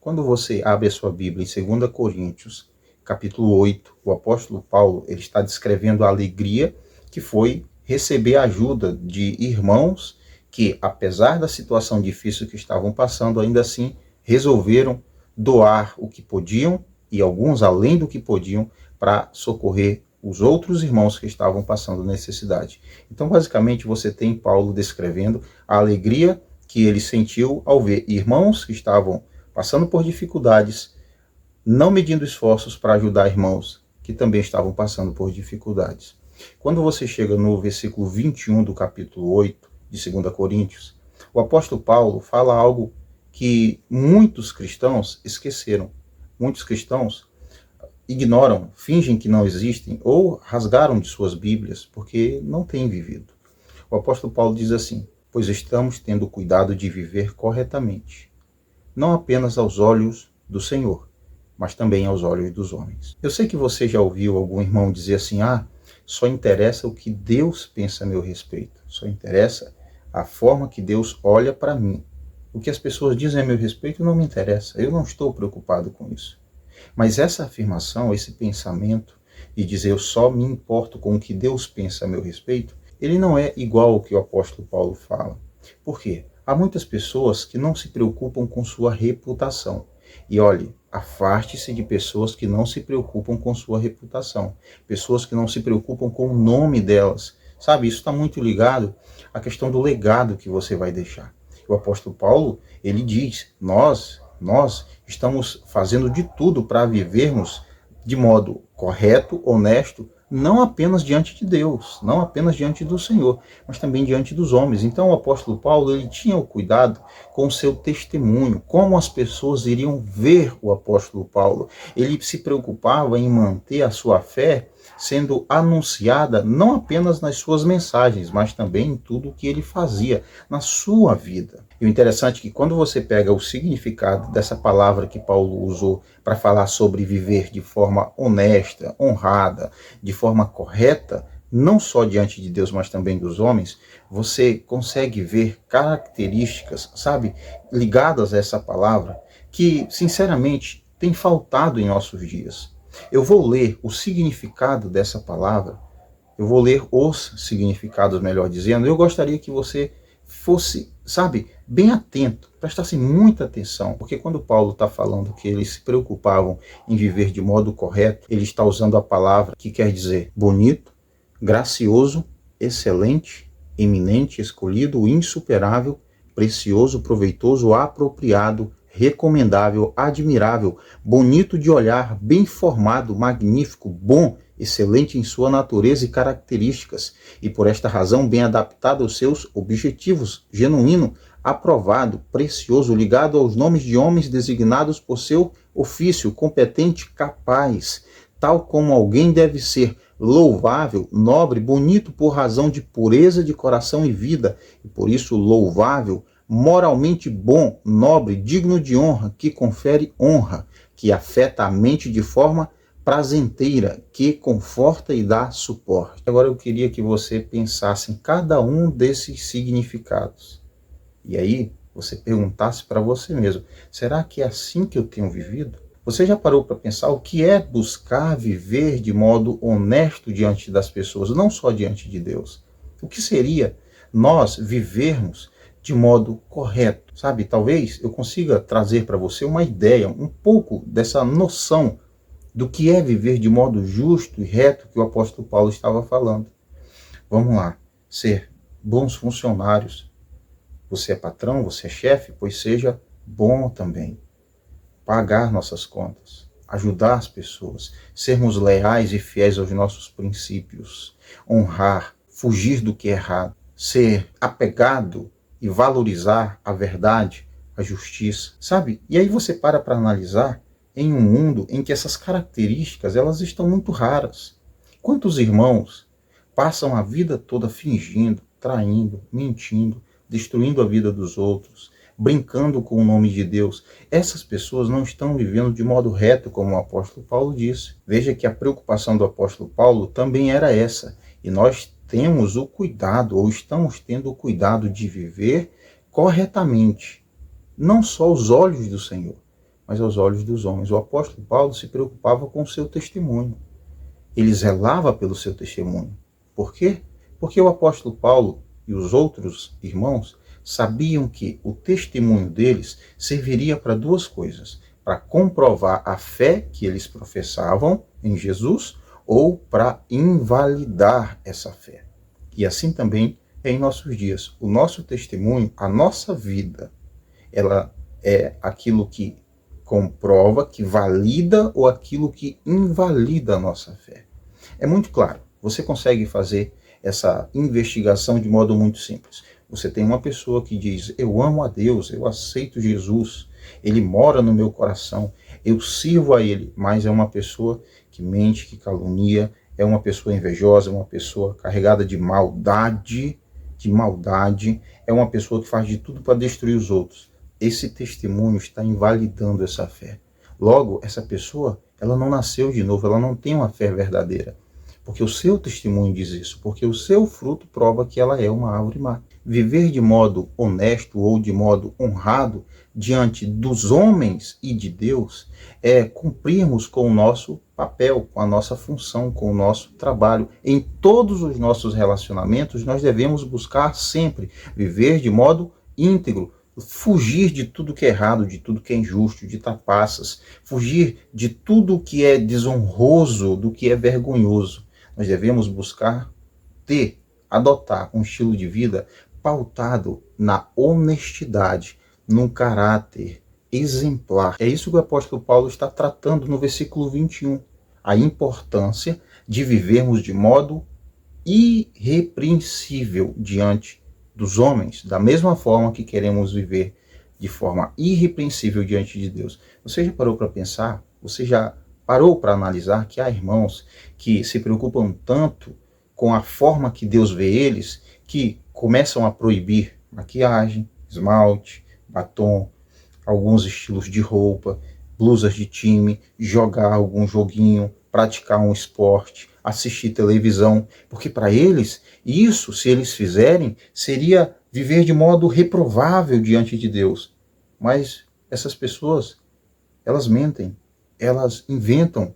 Quando você abre a sua Bíblia em 2 Coríntios, capítulo 8, o apóstolo Paulo ele está descrevendo a alegria que foi receber a ajuda de irmãos que, apesar da situação difícil que estavam passando, ainda assim resolveram doar o que podiam, e alguns além do que podiam, para socorrer os outros irmãos que estavam passando necessidade. Então, basicamente, você tem Paulo descrevendo a alegria que ele sentiu ao ver irmãos que estavam passando por dificuldades, não medindo esforços para ajudar irmãos que também estavam passando por dificuldades. Quando você chega no versículo 21 do capítulo 8 de 2 Coríntios, o apóstolo Paulo fala algo que muitos cristãos esqueceram. Muitos cristãos ignoram, fingem que não existem ou rasgaram de suas Bíblias porque não têm vivido. O apóstolo Paulo diz assim: pois estamos tendo cuidado de viver corretamente, não apenas aos olhos do Senhor, mas também aos olhos dos homens. Eu sei que você já ouviu algum irmão dizer assim: só interessa o que Deus pensa a meu respeito, só interessa a forma que Deus olha para mim. O que as pessoas dizem a meu respeito não me interessa, eu não estou preocupado com isso. Mas essa afirmação, esse pensamento de dizer eu só me importo com o que Deus pensa a meu respeito, ele não é igual ao que o apóstolo Paulo fala. Por quê? Há muitas pessoas que não se preocupam com sua reputação. E olhe, afaste-se de pessoas que não se preocupam com sua reputação. Pessoas que não se preocupam com o nome delas. Sabe, isso está muito ligado à questão do legado que você vai deixar. O apóstolo Paulo, ele diz, nós estamos fazendo de tudo para vivermos de modo correto, honesto, não apenas diante de Deus, não apenas diante do Senhor, mas também diante dos homens. Então o apóstolo Paulo ele tinha o cuidado com o seu testemunho, como as pessoas iriam ver o apóstolo Paulo. Ele se preocupava em manter a sua fé sendo anunciada não apenas nas suas mensagens, mas também em tudo o que ele fazia na sua vida. E o interessante é que quando você pega o significado dessa palavra que Paulo usou para falar sobre viver de forma honesta, honrada, de forma correta, não só diante de Deus, mas também dos homens, você consegue ver características, sabe, ligadas a essa palavra, que, sinceramente, tem faltado em nossos dias. Eu vou ler o significado dessa palavra, eu vou ler os significados, melhor dizendo. Eu gostaria que você fosse, sabe, bem atento, prestasse muita atenção, porque quando Paulo está falando que eles se preocupavam em viver de modo correto, ele está usando a palavra que quer dizer bonito, gracioso, excelente, eminente, escolhido, insuperável, precioso, proveitoso, apropriado, recomendável, admirável, bonito de olhar, bem formado, magnífico, bom, excelente em sua natureza e características, e por esta razão bem adaptado aos seus objetivos, genuíno, aprovado, precioso, ligado aos nomes de homens designados por seu ofício, competente, capaz, tal como alguém deve ser, louvável, nobre, bonito por razão de pureza de coração e vida, e por isso louvável, moralmente bom, nobre, digno de honra, que confere honra, que afeta a mente de forma prazenteira, que conforta e dá suporte. Agora eu queria que você pensasse em cada um desses significados. E aí você perguntasse para você mesmo, será que é assim que eu tenho vivido? Você já parou para pensar o que é buscar viver de modo honesto diante das pessoas, não só diante de Deus? O que seria nós vivermos de modo correto? Sabe, talvez eu consiga trazer para você uma ideia, um pouco dessa noção do que é viver de modo justo e reto que o apóstolo Paulo estava falando. Vamos lá, ser bons funcionários. Você é patrão, você é chefe, pois seja bom também. Pagar nossas contas, ajudar as pessoas, sermos leais e fiéis aos nossos princípios, honrar, fugir do que é errado, ser apegado e valorizar a verdade, a justiça, sabe? E aí você para analisar em um mundo em que essas características elas estão muito raras. Quantos irmãos passam a vida toda fingindo, traindo, mentindo, destruindo a vida dos outros, brincando com o nome de Deus? Essas pessoas não estão vivendo de modo reto, como o apóstolo Paulo disse. Veja que a preocupação do apóstolo Paulo também era essa. E nós temos o cuidado, ou estamos tendo o cuidado de viver corretamente. Não só aos olhos do Senhor, mas aos olhos dos homens. O apóstolo Paulo se preocupava com o seu testemunho. Ele zelava pelo seu testemunho. Por quê? Porque o apóstolo Paulo e os outros irmãos sabiam que o testemunho deles serviria para duas coisas: para comprovar a fé que eles professavam em Jesus ou para invalidar essa fé. E assim também é em nossos dias. O nosso testemunho, a nossa vida, ela é aquilo que comprova, que valida ou aquilo que invalida a nossa fé. É muito claro. Você consegue fazer essa investigação de modo muito simples. Você tem uma pessoa que diz: eu amo a Deus, eu aceito Jesus, Ele mora no meu coração, eu sirvo a Ele, mas é uma pessoa que mente, que calunia, é uma pessoa invejosa, é uma pessoa carregada de maldade, é uma pessoa que faz de tudo para destruir os outros. Esse testemunho está invalidando essa fé. Logo, essa pessoa, ela não nasceu de novo, ela não tem uma fé verdadeira. Porque o seu testemunho diz isso, porque o seu fruto prova que ela é uma árvore má. Viver de modo honesto ou de modo honrado diante dos homens e de Deus é cumprirmos com o nosso papel, com a nossa função, com o nosso trabalho. Em todos os nossos relacionamentos, nós devemos buscar sempre viver de modo íntegro, fugir de tudo que é errado, de tudo que é injusto, de trapaças, fugir de tudo que é desonroso, do que é vergonhoso. Nós devemos buscar adotar um estilo de vida pautado na honestidade, num caráter exemplar. É isso que o apóstolo Paulo está tratando no versículo 21. A importância de vivermos de modo irrepreensível diante dos homens, da mesma forma que queremos viver de forma irrepreensível diante de Deus. Você já parou para pensar? Você já parou para analisar que há irmãos que se preocupam tanto com a forma que Deus vê eles, que começam a proibir maquiagem, esmalte, batom, alguns estilos de roupa, blusas de time, jogar algum joguinho, praticar um esporte, assistir televisão, porque para eles, isso, se eles fizerem, seria viver de modo reprovável diante de Deus. Mas essas pessoas, elas mentem, elas inventam,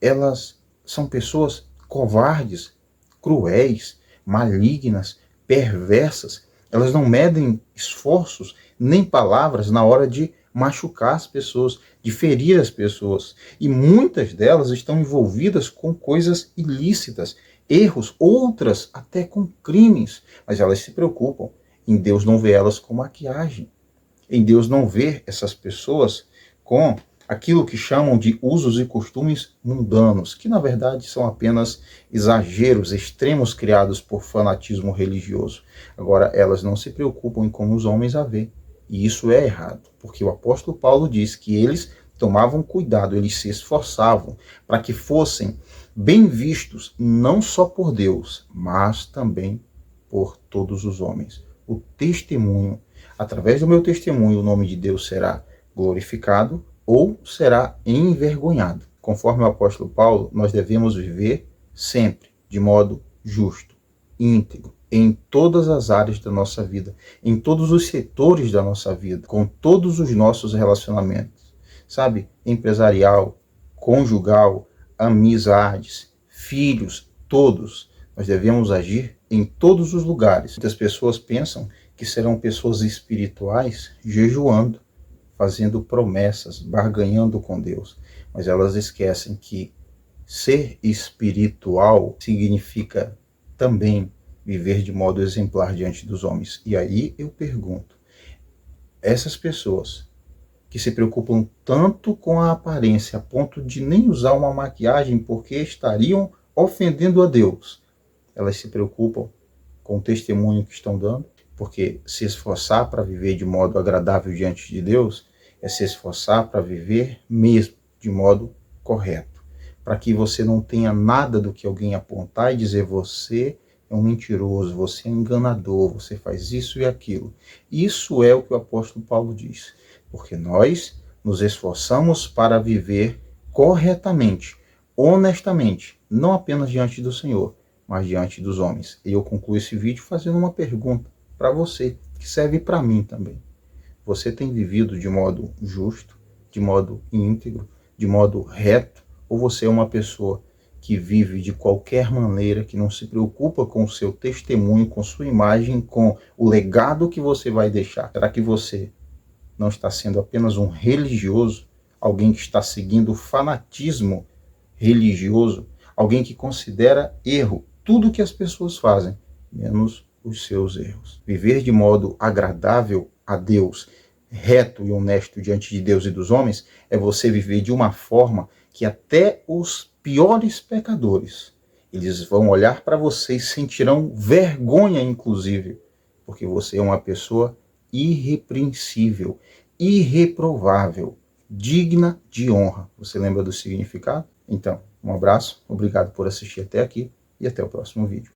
elas são pessoas covardes, cruéis, malignas, perversas. Elas não medem esforços nem palavras na hora de machucar as pessoas, de ferir as pessoas. E muitas delas estão envolvidas com coisas ilícitas, erros, outras até com crimes. Mas elas se preocupam. Em Deus não vê elas com maquiagem. Em Deus não vê essas pessoas com aquilo que chamam de usos e costumes mundanos, que na verdade são apenas exageros, extremos criados por fanatismo religioso. Agora, elas não se preocupam em como os homens a vê. E isso é errado, porque o apóstolo Paulo diz que eles tomavam cuidado, eles se esforçavam para que fossem bem vistos, não só por Deus, mas também por todos os homens. O testemunho, através do meu testemunho, o nome de Deus será glorificado ou será envergonhado. Conforme o apóstolo Paulo, nós devemos viver sempre de modo justo, íntegro, em todas as áreas da nossa vida, em todos os setores da nossa vida, com todos os nossos relacionamentos, sabe? Empresarial, conjugal, amizades, filhos, todos. Nós devemos agir em todos os lugares. Muitas pessoas pensam que serão pessoas espirituais jejuando, fazendo promessas, barganhando com Deus. Mas elas esquecem que ser espiritual significa também viver de modo exemplar diante dos homens. E aí eu pergunto, essas pessoas que se preocupam tanto com a aparência, a ponto de nem usar uma maquiagem porque estariam ofendendo a Deus, elas se preocupam com o testemunho que estão dando? Porque se esforçar para viver de modo agradável diante de Deus é se esforçar para viver mesmo de modo correto, para que você não tenha nada do que alguém apontar e dizer: você é um mentiroso, você é enganador, você faz isso e aquilo. Isso é o que o apóstolo Paulo diz, porque nós nos esforçamos para viver corretamente, honestamente, não apenas diante do Senhor, mas diante dos homens. E eu concluo esse vídeo fazendo uma pergunta para você, que serve para mim também. Você tem vivido de modo justo, de modo íntegro, de modo reto, ou você é uma pessoa que vive de qualquer maneira, que não se preocupa com o seu testemunho, com sua imagem, com o legado que você vai deixar? Será que você não está sendo apenas um religioso, alguém que está seguindo o fanatismo religioso, alguém que considera erro tudo que as pessoas fazem, menos os seus erros? Viver de modo agradável a Deus, reto e honesto diante de Deus e dos homens, é você viver de uma forma que até os piores pecadores, eles vão olhar para você e sentirão vergonha, inclusive, porque você é uma pessoa irrepreensível, irreprovável, digna de honra. Você lembra do significado? Então, um abraço, obrigado por assistir até aqui e até o próximo vídeo.